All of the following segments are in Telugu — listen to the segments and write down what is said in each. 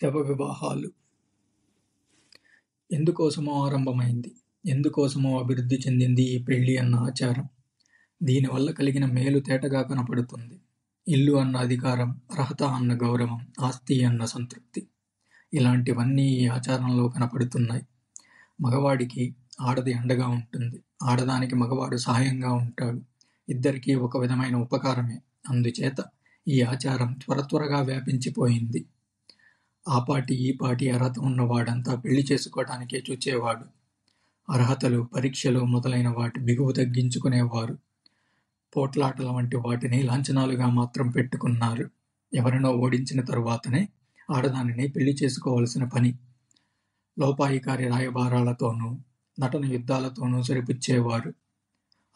శవ వివాహాలు ఎందుకోసమో ఆరంభమైంది, ఎందుకోసమో అభివృద్ధి చెందింది ఈ పెళ్ళి అన్న ఆచారం. దీనివల్ల కలిగిన మేలు తేటగా కనపడుతుంది. ఇల్లు అన్న అధికారం, అర్హత అన్న గౌరవం, ఆస్తి అన్న సంతృప్తి, ఇలాంటివన్నీ ఈ ఆచారంలో కనపడుతున్నాయి. మగవాడికి ఆడది అండగా ఉంటుంది, ఆడదానికి మగవాడు సహాయంగా ఉంటాడు. ఇద్దరికీ ఒక విధమైన ఉపకారమే. అందుచేత ఈ ఆచారం త్వరగా వ్యాపించిపోయింది. ఆపాటి ఈపాటి అర్హత ఉన్నవాడంతా పెళ్లి చేసుకోవటానికే చూచేవాడు. అర్హతలు, పరీక్షలు మొదలైన వాటి బిగువు తగ్గించుకునేవారు. పోట్లాటల వంటి వాటిని లాంఛనాలుగా మాత్రం పెట్టుకున్నారు. ఎవరినో ఓడించిన తరువాతనే ఆడదానిని పెళ్లి చేసుకోవలసిన పని. లోపాయికారి రాయబారాలతోనూ, నటన యుద్ధాలతోనూ సరిపుచ్చేవారు.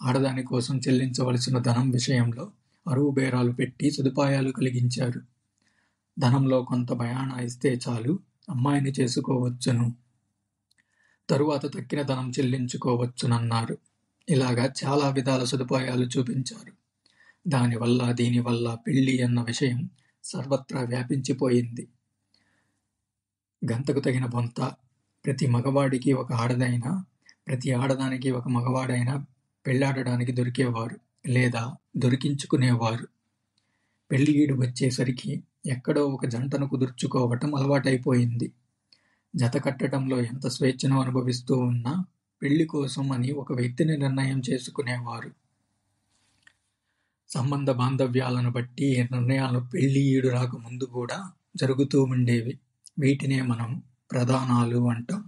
ఆడదాని కోసం చెల్లించవలసిన ధనం విషయంలో అరువు బేరాలు పెట్టి సదుపాయాలు కలిగించారు. ధనంలో కొంత బయానా ఇస్తే చాలు, అమ్మాయిని చేసుకోవచ్చును, తరువాత తక్కిన ధనం చెల్లించుకోవచ్చునన్నారు. ఇలాగా చాలా విధాల సదుపాయాలు చూపించారు. దీనివల్ల పెళ్లి అన్న విషయం సర్వత్రా వ్యాపించిపోయింది. గంతకు తగిన బొంత. ప్రతి మగవాడికి ఒక ఆడదైనా, ప్రతి ఆడదానికి ఒక మగవాడైనా పెళ్లాడడానికి దొరికేవారు, లేదా దొరికించుకునేవారు. పెళ్లి ఈడు వచ్చేసరికి ఎక్కడో ఒక జంటను కుదుర్చుకోవటం అలవాటైపోయింది. జత కట్టడంలో ఎంత స్వేచ్ఛను అనుభవిస్తూ ఉన్నా పెళ్లి కోసం అని ఒక వ్యక్తిని నిర్ణయం చేసుకునేవారు. సంబంధ బాంధవ్యాలను బట్టి ఈ నిర్ణయాలు పెళ్లి ఈడు రాకముందు కూడా జరుగుతూ ఉండేవి. వీటినే మనం ప్రధానాలు అంటాం.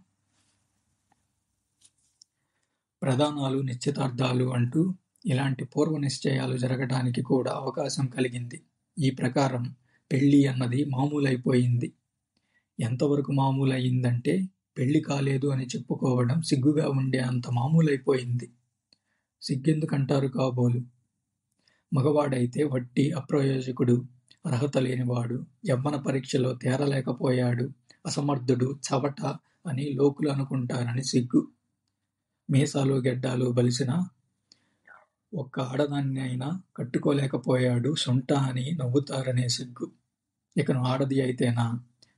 ప్రధానాలు, నిశ్చితార్థాలు అంటూ ఇలాంటి పూర్వ నిశ్చయాలు జరగటానికి కూడా అవకాశం కలిగింది. ఈ ప్రకారం పెళ్లి అన్నది మామూలైపోయింది. ఎంతవరకు మామూలయ్యిందంటే పెళ్లి కాలేదు అని చెప్పుకోవడం సిగ్గుగా ఉండే అంత మామూలైపోయింది. సిగ్గెందుకంటారు కాబోలు. మగవాడైతే వట్టి అప్రయోజకుడు, అర్హత లేనివాడు, యవ్వన పరీక్షలో తేరలేకపోయాడు, అసమర్థుడు, చవట అని లోకులు అనుకుంటారని సిగ్గు. మీసాలు గెడ్డాలు బలిసిన ఒక్క ఆడదాన్ని అయినా కట్టుకోలేకపోయాడు, సొంట అని నవ్వుతారనే సిగ్గు. ఇకను ఆడది అయితేనా,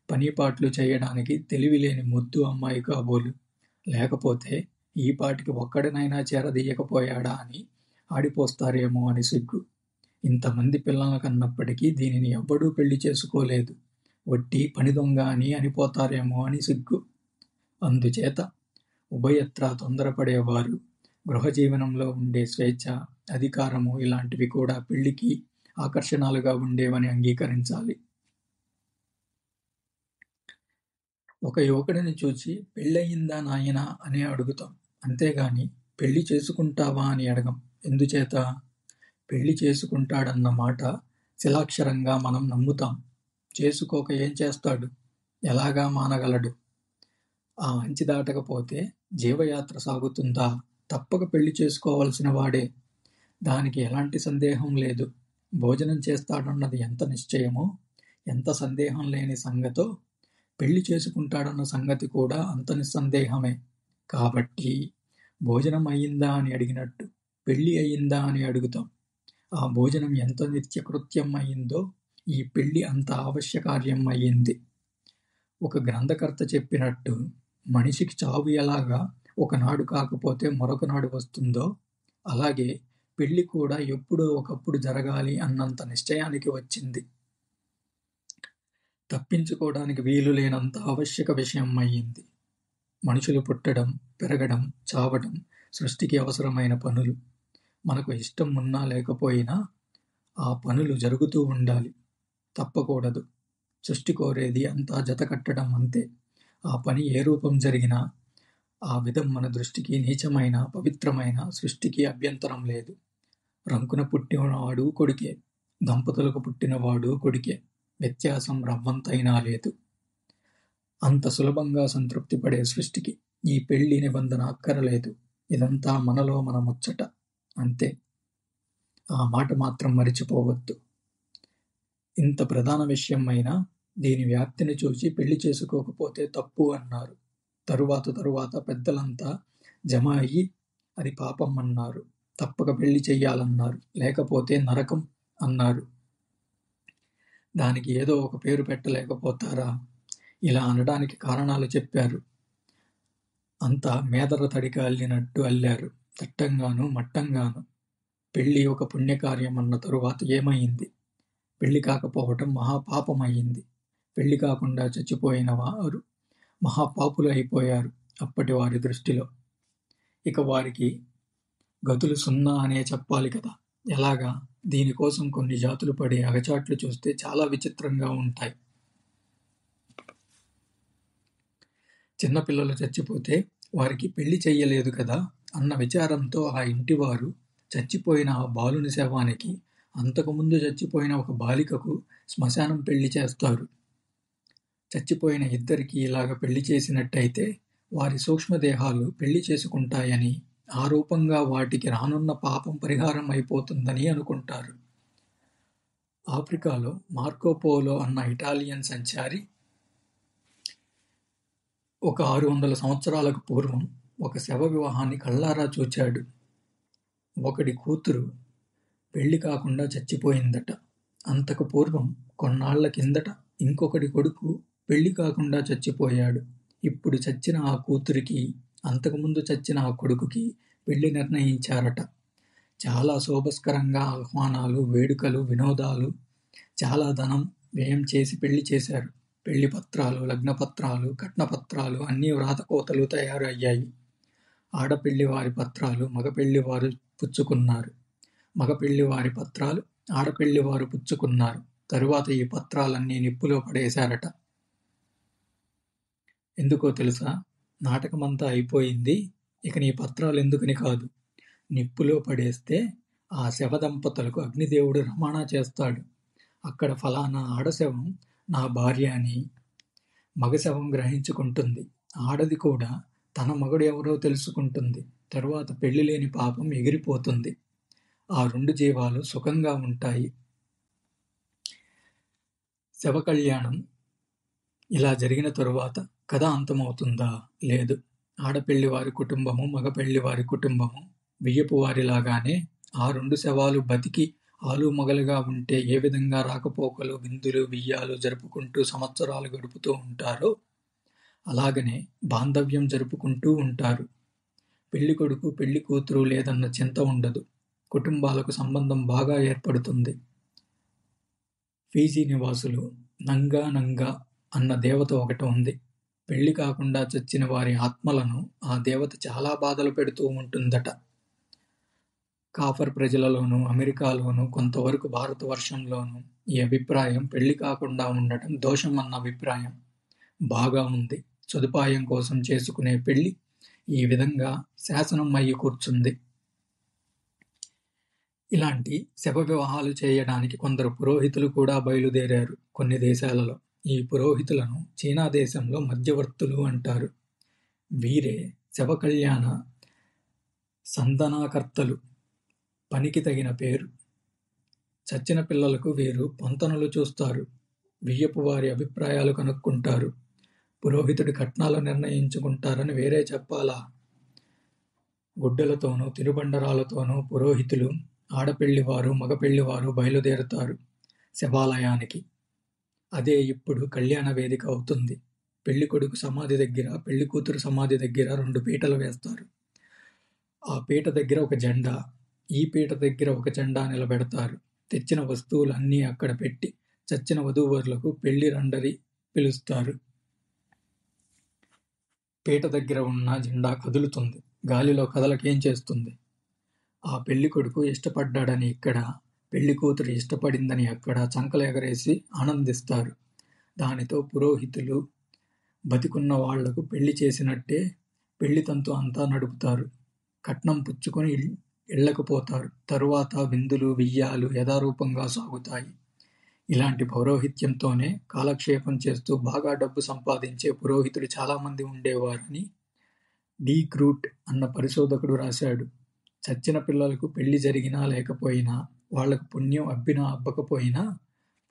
పనిపాట్లు చేయడానికి తెలివిలేని ముద్దు అమ్మాయి కాబోలు. లేకపోతే ఈ పాటికి ఒక్కడినైనా చేరదీయకపోయాడా అని ఆడిపోస్తారేమో అని సిగ్గు. ఇంతమంది పిల్లలను కన్నప్పటికీ దీనిని ఎవ్వడూ పెళ్లి చేసుకోలేదు, వట్టి పని దొంగ అని అనిపోతారేమో అని సిగ్గు. అందుచేత ఉభయత్రా తొందరపడేవారు. గృహజీవనంలో ఉండే స్వేచ్ఛ, అధికారము ఇలాంటివి కూడా పెళ్లికి ఆకర్షణలుగా ఉండేవని అంగీకరించాలి. ఒక యువకుడిని చూచి పెళ్ళయిందా నాయనా అని అడుగుతాం, అంతేగాని పెళ్లి చేసుకుంటావా అని అడగం. ఎందుచేత? పెళ్లి చేసుకుంటాడన్న మాట శిలాక్షరంగా మనం నమ్ముతాం. చేసుకోక ఏం చేస్తాడు? ఎలాగా మానగలడు? ఆ అంచి దాటకపోతే జీవయాత్ర సాగుతుందా? తప్పక పెళ్లి చేసుకోవలసిన వాడే. దానికి ఎలాంటి సందేహం లేదు. భోజనం చేస్తాడన్నది ఎంత నిశ్చయమో, ఎంత సందేహం లేని సంగతో పెళ్లి చేసుకుంటాడన్న సంగతి కూడా అంత నిస్సందేహమే. కాబట్టి భోజనం అయ్యిందా అని అడిగినట్టు పెళ్లి అయ్యిందా అని అడుగుతాం. ఆ భోజనం ఎంత నిత్యకృత్యం అయ్యిందో ఈ పెళ్లి అంత ఆవశ్యకార్యం అయ్యింది. ఒక గ్రంథకర్త చెప్పినట్టు, మనిషికి చావు ఎలాగా ఒకనాడు కాకపోతే మరొకనాడు వస్తుందో, అలాగే పెళ్లి కూడా ఎప్పుడో ఒకప్పుడు జరగాలి అన్నంత నిశ్చయానికి వచ్చింది. తప్పించుకోవడానికి వీలు లేనంత ఆవశ్యక విషయం అయ్యింది. మనుషులు పుట్టడం, పెరగడం, చావడం సృష్టికి అవసరమైన పనులు. మనకు ఇష్టం ఉన్నా లేకపోయినా ఆ పనులు జరుగుతూ ఉండాలి, తప్పకూడదు. సృష్టి కోరేది అంతా జత కట్టడం అంతే. ఆ పని ఏ రూపం జరిగినా ఆ విధం మన దృష్టికి నీచమైన, పవిత్రమైన, సృష్టికి అభ్యంతరం లేదు. రంకున పుట్టినవాడు కొడుకే, దంపతులకు పుట్టినవాడు కొడుకే. వ్యత్యాసం రవ్వంతైనా లేదు. అంత సులభంగా సంతృప్తి పడే సృష్టికి ఈ పెళ్లి నిబంధన అక్కరలేదు. ఇదంతా మనలో మన ముచ్చట, అంతే. ఆ మాట మాత్రం మరిచిపోవద్దు. ఇంత ప్రధాన విషయం అయినా దీని వ్యాప్తిని చూసి పెళ్లి చేసుకోకపోతే తప్పు అన్నారు. తరువాత పెద్దలంతా జమ అయ్యి అది పాపం అన్నారు. తప్పక పెళ్లి చెయ్యాలన్నారు. లేకపోతే నరకం అన్నారు. దానికి ఏదో ఒక పేరు పెట్టలేకపోతారా? ఇలా అనడానికి కారణాలు చెప్పారు. అంతా మేదర తడిక అల్లినట్టు అల్లారు, దట్టంగాను మట్టంగాను. పెళ్ళి ఒక పుణ్యకార్యం అన్న తరువాత ఏమయింది? పెళ్ళి కాకపోవటం మహాపాపమయ్యింది. పెళ్ళి కాకుండా చచ్చిపోయిన వారు మహాపాపులు అయిపోయారు అప్పటి వారి దృష్టిలో. ఇక వారికి గతులు సున్నా అనే చెప్పాలి కదా. ఎలాగా? దీనికోసం కొన్ని జాతులు పడే అగచాట్లు చూస్తే చాలా విచిత్రంగా ఉంటాయి. చిన్నపిల్లలు చచ్చిపోతే వారికి పెళ్లి చెయ్యలేదు కదా అన్న విచారంతో ఆ ఇంటివారు చచ్చిపోయిన ఆ బాలుని శవానికి అంతకుముందు చచ్చిపోయిన ఒక బాలికకు శ్మశానం పెళ్లి చేస్తారు. చచ్చిపోయిన ఇద్దరికి ఇలాగ పెళ్లి చేసినట్టయితే వారి సూక్ష్మదేహాలు పెళ్లి చేసుకుంటాయని, ఆ రూపంగా వాటికి రానున్న పాపం పరిహారం అయిపోతుందని అనుకుంటారు. ఆఫ్రికాలో మార్కోపోలో అన్న ఇటాలియన్ సంచారి ఒక 600 సంవత్సరాలకు పూర్వం ఒక శవ వివాహాన్ని కళ్ళారా చూచాడు. ఒకడి కూతురు పెళ్లి కాకుండా చచ్చిపోయిందట. అంతకు పూర్వం కొన్నాళ్ల కిందట ఇంకొకడి కొడుకు పెళ్లి కాకుండా చచ్చిపోయాడు. ఇప్పుడు చచ్చిన ఆ కూతురికి, అంతకుముందు చచ్చిన ఆ కొడుకుకి పెళ్లి నిర్ణయించారట. చాలా శోభస్కరంగా ఆహ్వానాలు, వేడుకలు, వినోదాలు, చాలా ధనం వ్యయం చేసి పెళ్లి చేశారు. పెళ్లి పత్రాలు, లగ్నపత్రాలు, కట్నపత్రాలు అన్నీ వ్రాతకోతలు తయారు అయ్యాయి. ఆడపెళ్లివారి పత్రాలు మగపెళ్లివారు పుచ్చుకున్నారు. మగపెళ్లివారి పత్రాలు ఆడపెళ్లివారు పుచ్చుకున్నారు. తరువాత ఈ పత్రాలన్నీ నిప్పులో పడేశారట. ఎందుకో తెలుసా? నాటకమంతా అయిపోయింది, ఇక నీ పత్రాలు ఎందుకని కాదు. నిప్పులో పడేస్తే ఆ శవదంపతులకు అగ్నిదేవుడు రవాణా చేస్తాడు. అక్కడ ఫలానా ఆడశవం నా భార్య అని మగశవం గ్రహించుకుంటుంది. ఆడది కూడా తన మగుడు ఎవరో తెలుసుకుంటుంది. తరువాత పెళ్లి లేని పాపం ఎగిరిపోతుంది. ఆ 2 జీవాలు సుఖంగా ఉంటాయి. శవకళ్యాణం ఇలా జరిగిన తరువాత కథ అంతమవుతుందా? లేదు. ఆడపెళ్లివారి కుటుంబము, మగపెళ్లివారి కుటుంబము బియ్యపు వారిలాగానే ఆ 2 శవాలు బతికి ఆలుమగలుగా ఉంటే ఏ విధంగా రాకపోకలు, విందులు, బియ్యాలు జరుపుకుంటూ సంవత్సరాలు గడుపుతూ ఉంటారో అలాగనే బాంధవ్యం జరుపుకుంటూ ఉంటారు. పెళ్లి కొడుకు, పెళ్లి కూతురు లేదన్న చింత ఉండదు. కుటుంబాలకు సంబంధం బాగా ఏర్పడుతుంది. ఫీజీ నివాసులు నంగా నంగా అన్న దేవత ఒకటి ఉంది. పెళ్లి కాకుండా చచ్చిన వారి ఆత్మలను ఆ దేవత చాలా బాధలు పెడుతూ ఉంటుందట. కాఫర్ ప్రజలలోనూ, అమెరికాలోనూ, కొంతవరకు భారతవర్షంలోనూ ఈ అభిప్రాయం పెళ్లి కాకుండా ఉండటం దోషం అన్న అభిప్రాయం బాగా ఉంది. సదుపాయం కోసం చేసుకునే పెళ్లి ఈ విధంగా శాసనం అయ్యి కూర్చుంది. ఇలాంటి శవ వివాహాలు చేయడానికి కొందరు పురోహితులు కూడా బయలుదేరారు కొన్ని దేశాలలో. ఈ పురోహితులను చీనా దేశంలో మధ్యవర్తులు అంటారు. వీరే శవ కళ్యాణ సందనాకర్తలు. పనికి తగిన పేరు. చచ్చిన పిల్లలకు వీరు పొంతనలు చూస్తారు. బియ్యపు వారి అభిప్రాయాలు కనుక్కుంటారు. పురోహితుడి కట్నాలు నిర్ణయించుకుంటారని వేరే చెప్పాలా? గుడ్డలతోనూ తినుబండరాలతోనూ పురోహితులు, ఆడపెళ్లివారు, మగపెళ్లివారు బయలుదేరుతారు శవాలయానికి. అదే ఇప్పుడు కళ్యాణ వేదిక అవుతుంది. పెళ్లికొడుకు సమాధి దగ్గర, పెళ్లికూతురు సమాధి దగ్గర 2 పీటలు వేస్తారు. ఆ పీట దగ్గర ఒక జెండా, ఈ పీట దగ్గర ఒక జెండా నిలబెడతారు. తెచ్చిన వస్తువులన్నీ అక్కడ పెట్టి చచ్చిన వధూవరులకు పెళ్లి రండని పిలుస్తారు. పీట దగ్గర ఉన్న జెండా కదులుతుంది. గాలిలో కదలకేం చేస్తుంది? ఆ పెళ్లి కొడుకు ఇష్టపడ్డాడని ఇక్కడ, పెళ్లి కూతురు ఇష్టపడిందని అక్కడ చంకలు ఎగరేసి ఆనందిస్తారు. దానితో పురోహితులు బతికున్న వాళ్లకు పెళ్లి చేసినట్టే పెళ్లి తంతు అంతా నడుపుతారు. కట్నం పుచ్చుకొని ఇళ్లకు పోతారు. తరువాత విందులు, బియ్యాలు యథారూపంగా సాగుతాయి. ఇలాంటి పౌరోహిత్యంతోనే కాలక్షేపం చేస్తూ బాగా డబ్బు సంపాదించే పురోహితులు చాలామంది ఉండేవారని డి గ్రూట్ అన్న పరిశోధకుడు రాశాడు. చచ్చిన పిల్లలకు పెళ్లి జరిగినా లేకపోయినా, వాళ్లకు పుణ్యం అబ్బినా అబ్బకపోయినా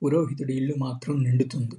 పురోహితుడి ఇల్లు మాత్రం నిండుతుంది.